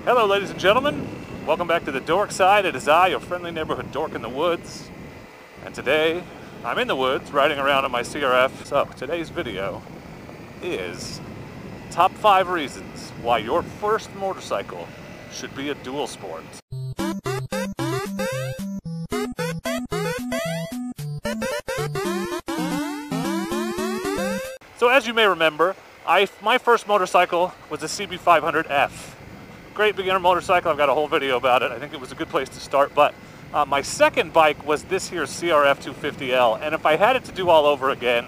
Hello ladies and gentlemen, welcome back to the Dork Side. It is I, your friendly neighborhood dork in the woods. And today, I'm in the woods riding around on my CRF. So today's video is top 5 reasons why your first motorcycle should be a dual sport. So as you may remember, my first motorcycle was a CB500F. Great beginner motorcycle. I've got a whole video about it. I think it was a good place to start. But my second bike was this here CRF 250L. And if I had it to do all over again,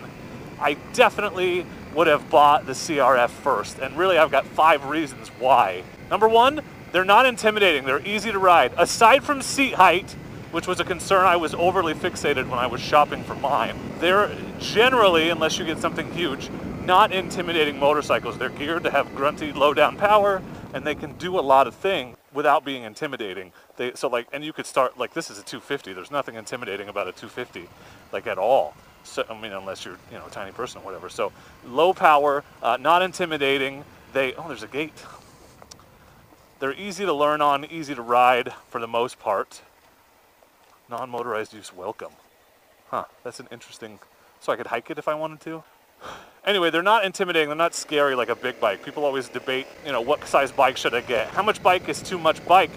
I definitely would have bought the CRF first. And really, I've got 5 reasons why. Number 1, they're not intimidating. They're easy to ride. Aside from seat height, which was a concern I was overly fixated when I was shopping for mine, they're generally, unless you get something huge, not intimidating motorcycles. They're geared to have grunty, low-down power, and they can do a lot of things without being intimidating. And you could start, like, this is a 250. There's nothing intimidating about a 250, like, at all. So, I mean, unless you're, a tiny person or whatever. So, low power, not intimidating. Oh, there's a gate. They're easy to learn on, easy to ride for the most part. Non-motorized use welcome. Huh, that's an interesting, so I could hike it if I wanted to? Anyway, they're not intimidating, they're not scary like a big bike. People always debate, what size bike should I get? How much bike is too much bike?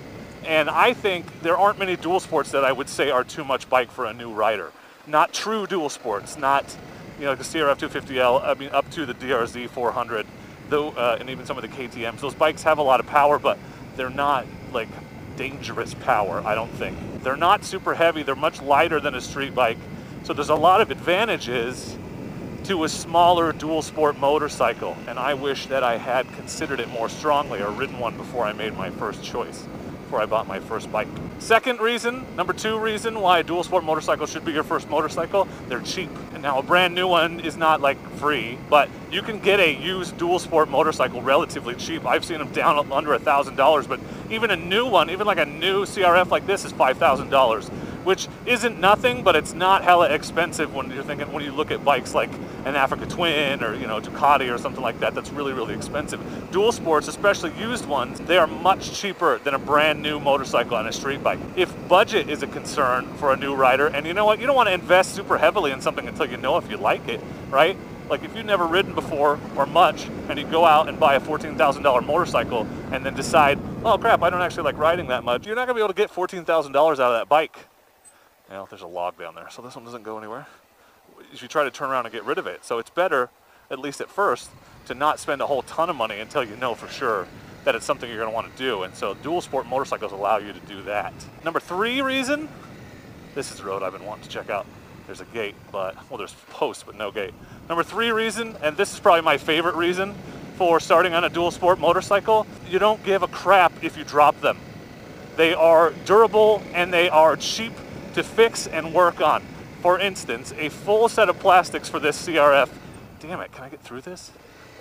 And I think there aren't many dual sports that I would say are too much bike for a new rider. Not true dual sports, not, like the CRF 250L, I mean, up to the DRZ 400, though, and even some of the KTMs. Those bikes have a lot of power, but they're not, like, dangerous power, I don't think. They're not super heavy, they're much lighter than a street bike, so there's a lot of advantages to a smaller dual sport motorcycle, and I wish that I had considered it more strongly or ridden one before I made my first choice, before I bought my first bike. Second reason, number 2 reason why a dual sport motorcycle should be your first motorcycle, they're cheap. And now a brand new one is not like free, but you can get a used dual sport motorcycle relatively cheap. I've seen them down under $1,000, but even a new one, even like a new CRF like this is $5,000. Which isn't nothing, but it's not hella expensive when you look at bikes like an Africa Twin or Ducati or something like that. That's really, really expensive. Dual sports, especially used ones, they are much cheaper than a brand new motorcycle on a street bike. If budget is a concern for a new rider, and you know what, you don't want to invest super heavily in something until you know if you like it, right? Like if you've never ridden before or much, and you go out and buy a $14,000 motorcycle and then decide, oh crap, I don't actually like riding that much, you're not gonna be able to get $14,000 out of that bike. There's a log down there, so this one doesn't go anywhere. You should try to turn around and get rid of it. So it's better, at least at first, to not spend a whole ton of money until you know for sure that it's something you're going to want to do. And so dual sport motorcycles allow you to do that. Number 3 reason, this is the road I've been wanting to check out. There's a gate, there's posts, but no gate. Number 3 reason, and this is probably my favorite reason for starting on a dual sport motorcycle, you don't give a crap if you drop them. They are durable and they are cheap to fix and work on. For instance, a full set of plastics for this CRF. Damn it, can I get through this?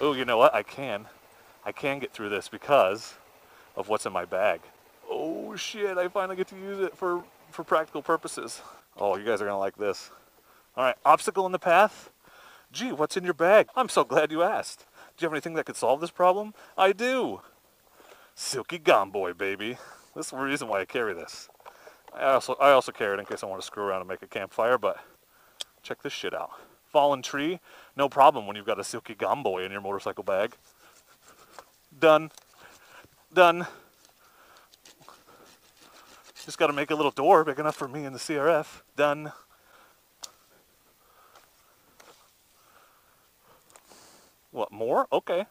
Oh, you know what, I can. I can get through this because of what's in my bag. Oh shit, I finally get to use it for practical purposes. Oh, you guys are gonna like this. All right, obstacle in the path? Gee, what's in your bag? I'm so glad you asked. Do you have anything that could solve this problem? I do. Silky Gum Boy, baby. This is the reason why I carry this. I also carry it in case I want to screw around and make a campfire, but check this shit out. Fallen tree, no problem when you've got a Silky Gum Boy in your motorcycle bag. Done. Done. Just got to make a little door big enough for me and the CRF. Done. What, more? Okay.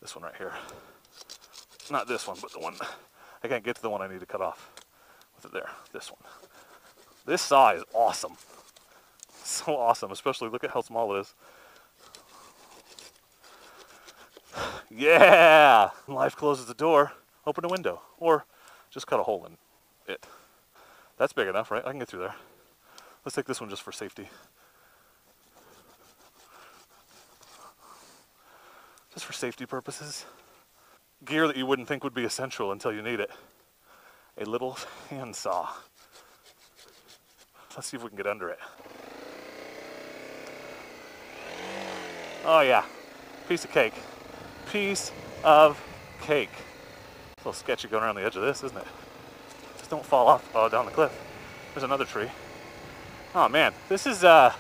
This one right here. Not this one, but the one. I can't get to the one I need to cut off. There, this one. This saw is awesome. So awesome, especially look at how small it is. Yeah! Life closes the door, open a window, or just cut a hole in it. That's big enough, right? I can get through there. Let's take this one just for safety. Just for safety purposes. Gear that you wouldn't think would be essential until you need it. A little handsaw. Let's see if we can get under it. Oh yeah, piece of cake. Piece of cake. It's a little sketchy going around the edge of this, isn't it? Just don't fall off down the cliff. There's another tree. Oh man, this is a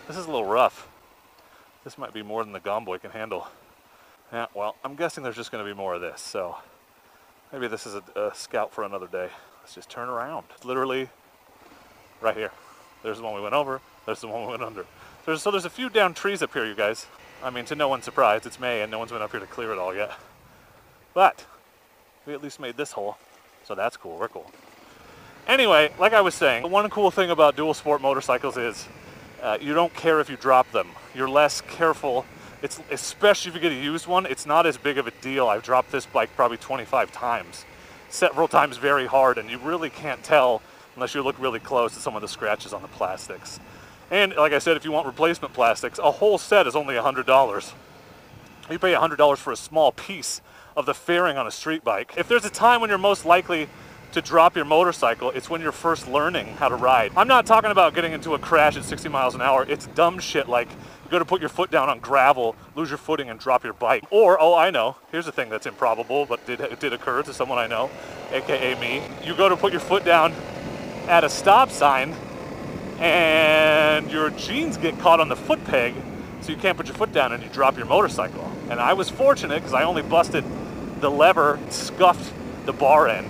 little rough. This might be more than the Gomboy can handle. Yeah, well, I'm guessing there's just going to be more of this, so maybe this is a scout for another day. Let's just turn around. It's literally right here. There's the one we went over. There's the one we went under. So there's a few down trees up here, you guys. I mean, to no one's surprise, it's May and no one's been up here to clear it all yet. But we at least made this hole, so that's cool. We're cool. Anyway, like I was saying, the one cool thing about dual sport motorcycles is you don't care if you drop them. You're less careful. It's, especially if you get a used one, it's not as big of a deal. I've dropped this bike probably 25 times, several times very hard, and you really can't tell unless you look really close at some of the scratches on the plastics. And like I said, if you want replacement plastics, a whole set is only $100. You pay $100 for a small piece of the fairing on a street bike. If there's a time when you're most likely to drop your motorcycle, it's when you're first learning how to ride. I'm not talking about getting into a crash at 60 miles an hour. It's dumb shit like you go to put your foot down on gravel, lose your footing, and drop your bike. Or, oh, I know, here's a thing that's improbable, but it did occur to someone I know, AKA me. You go to put your foot down at a stop sign, and your jeans get caught on the foot peg, so you can't put your foot down and you drop your motorcycle. And I was fortunate because I only busted the lever, scuffed the bar end,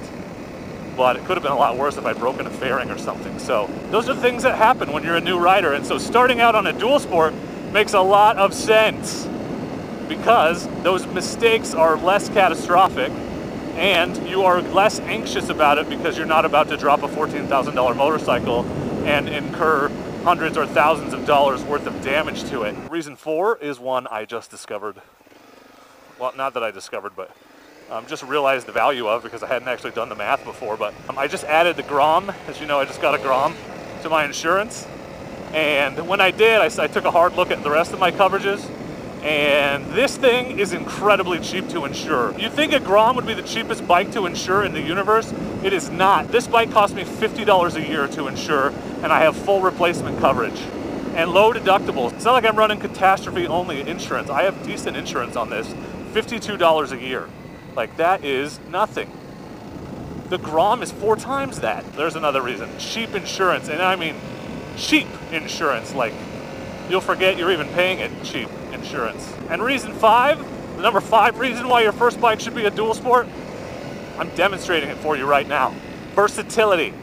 but it could have been a lot worse if I'd broken a fairing or something. So those are things that happen when you're a new rider. And so starting out on a dual sport makes a lot of sense because those mistakes are less catastrophic and you are less anxious about it because you're not about to drop a $14,000 motorcycle and incur hundreds or thousands of dollars worth of damage to it. Reason 4 is one I just discovered. Well, not that I discovered, but just realized the value of because I hadn't actually done the math before. But I just added the Grom. As you know, I just got a Grom to my insurance. And when I did, I took a hard look at the rest of my coverages. And this thing is incredibly cheap to insure. You'd think a Grom would be the cheapest bike to insure in the universe. It is not. This bike cost me $50 a year to insure, and I have full replacement coverage and low deductibles. It's not like I'm running catastrophe only insurance. I have decent insurance on this, $52 a year. Like, that is nothing. The Grom is 4 times that. There's another reason. Cheap insurance, and I mean cheap insurance. Like, you'll forget you're even paying it. Cheap insurance. And reason 5, the number 5 reason why your first bike should be a dual sport, I'm demonstrating it for you right now. Versatility.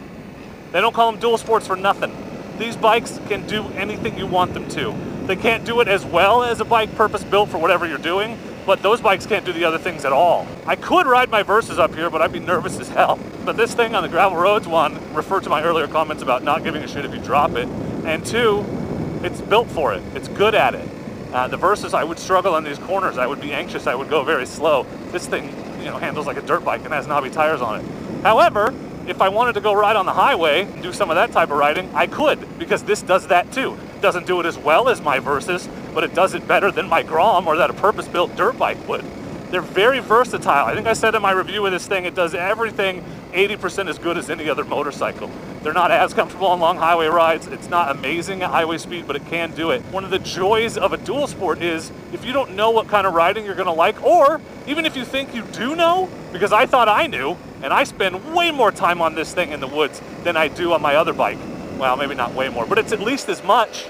They don't call them dual sports for nothing. These bikes can do anything you want them to. They can't do it as well as a bike purpose built for whatever you're doing, but those bikes can't do the other things at all. I could ride my Versas up here, but I'd be nervous as hell. But this thing on the gravel roads, 1, refer to my earlier comments about not giving a shit if you drop it, and 2, it's built for it. It's good at it. The Versas, I would struggle in these corners. I would be anxious. I would go very slow. This thing, you know, handles like a dirt bike and has knobby tires on it. However, if I wanted to go ride on the highway and do some of that type of riding, I could, because this does that too. It doesn't do it as well as my Versas, but it does it better than my Grom or that a purpose-built dirt bike would. They're very versatile. I think I said in my review of this thing, it does everything 80% as good as any other motorcycle. They're not as comfortable on long highway rides. It's not amazing at highway speed, but it can do it. One of the joys of a dual sport is if you don't know what kind of riding you're gonna like, or even if you think you do know, because I thought I knew, and I spend way more time on this thing in the woods than I do on my other bike. Well, maybe not way more, but it's at least as much.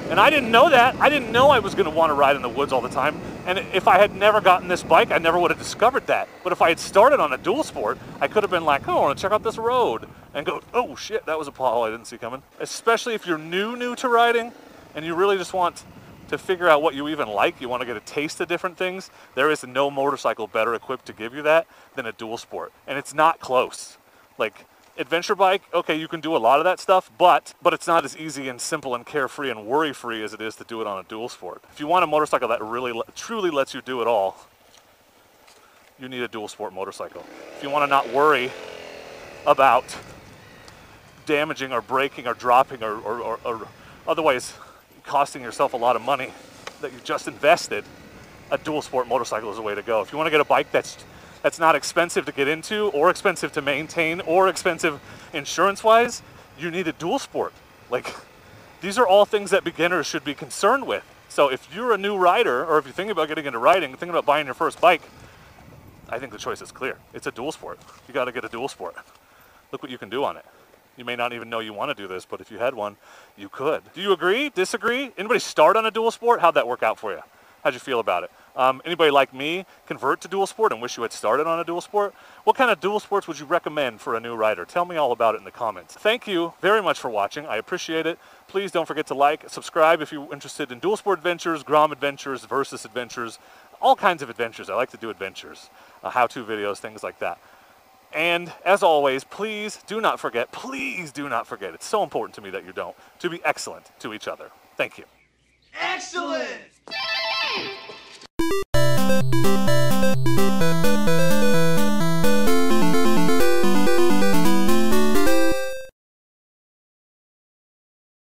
And I didn't know that. I didn't know I was gonna wanna ride in the woods all the time. And if I had never gotten this bike, I never would have discovered that. But if I had started on a dual sport, I could have been like, oh, I wanna check out this road. And go, oh shit, that was a pothole I didn't see coming. Especially if you're new to riding, and you really just want to figure out what you even like, you wanna get a taste of different things, there is no motorcycle better equipped to give you that than a dual sport. And it's not close. Like, adventure bike, okay, you can do a lot of that stuff, but it's not as easy and simple and carefree and worry-free as it is to do it on a dual sport. If you want a motorcycle that really, truly lets you do it all, you need a dual sport motorcycle. If you want to not worry about damaging or breaking or dropping or otherwise costing yourself a lot of money that you just invested, a dual sport motorcycle is the way to go. If you want to get a bike that's not expensive to get into or expensive to maintain or expensive insurance-wise, you need a dual sport. Like, these are all things that beginners should be concerned with. So if you're a new rider, or if you're thinking about getting into riding, thinking about buying your first bike, I think the choice is clear. It's a dual sport. You got to get a dual sport. Look what you can do on it. You may not even know you want to do this, but if you had one, you could. Do you agree? Disagree? Anybody start on a dual sport? How'd that work out for you? How'd you feel about it? Anybody like me convert to dual sport and wish you had started on a dual sport? What kind of dual sports would you recommend for a new rider? Tell me all about it in the comments. Thank you very much for watching. I appreciate it. Please don't forget to like, subscribe if you're interested in dual sport adventures, Grom adventures, Versus adventures, all kinds of adventures. I like to do adventures, how-to videos, things like that. And as always, please do not forget, it's so important to me that you don't, to be excellent to each other. Thank you. Excellent!